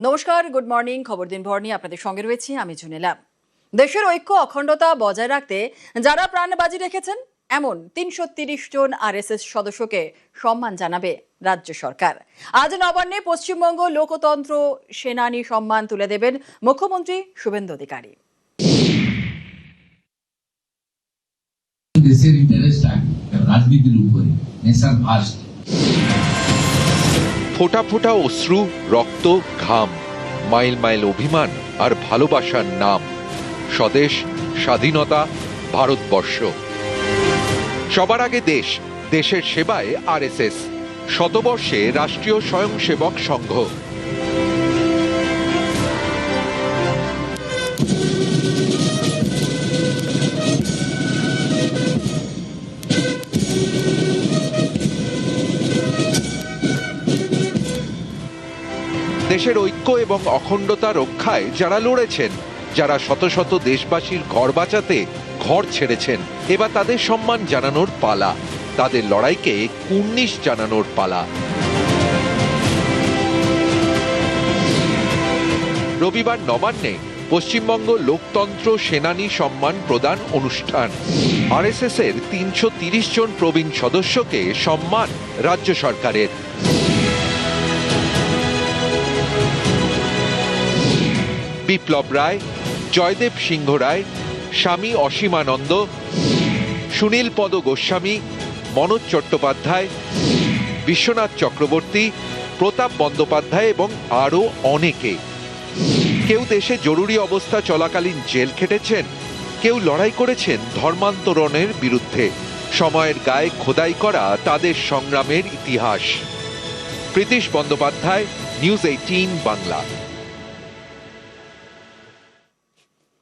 নমস্কার, good morning. খবর দিনভর নিয়ে আপনাদের সঙ্গে রয়েছি আমি জুনেলা। দেশের ঐক্য অখণ্ডতা বজায় রাখতে যারা প্রাণ বাজি রেখেছেন এমন ৩৩০ জন আরএসএস সদস্যকে সম্মান জানাবে রাজ্য সরকার। আজ নবান্নে পশ্চিমবঙ্গ লোকতন্ত্র সেনানী সম্মান তুলে দেবেন মুখ্যমন্ত্রী শুভেন্দু অধিকারী। দেশের ইন্টারেস্ট রাজনীতির উপরে নেশার ভাস। ফোঁটা ফোঁটা অশ্রু, রক্ত, ঘাম, মাইল মাইল অভিমান আর ভালোবাসার নাম স্বদেশ, স্বাধীনতা, ভারতবর্ষ। সবার আগে দেশ, দেশের সেবায় আরএসএস, শতবর্ষে রাষ্ট্রীয় স্বয়ংসেবক সংঘ। দেশের ঐক্য এবং অখণ্ডতা রক্ষায় যারা লড়েছেন, যারা শত শত দেশবাসীর ঘর বাঁচাতে ঘর ছেড়েছেন, এবার তাদের সম্মান জানানোর পালা, তাদের লড়াইকে কুর্নিশ জানানোর পালা। রবিবার নবান্নে পশ্চিমবঙ্গ লোকতন্ত্র সেনানী সম্মান প্রদান অনুষ্ঠান। আরএসএস এর ৩৩০ জন প্রবীণ সদস্যকে সম্মান রাজ্য সরকারের। বিপ্লব রায়, জয়দেব সিংহ রায়, স্বামী অসীমানন্দ, সুনীল পদ গোস্বামী, মনোজ চট্টোপাধ্যায়, বিশ্বনাথ চক্রবর্তী, প্রতাপ বন্দ্যোপাধ্যায় এবং আরও অনেকে। কেউ দেশে জরুরি অবস্থা চলাকালীন জেল খেটেছেন, কেউ লড়াই করেছেন ধর্মান্তরণের বিরুদ্ধে। সময়ের গায়ে খোদাই করা তাদের সংগ্রামের ইতিহাস। প্রীতিশ বন্দ্যোপাধ্যায়, নিউজ 18 বাংলা।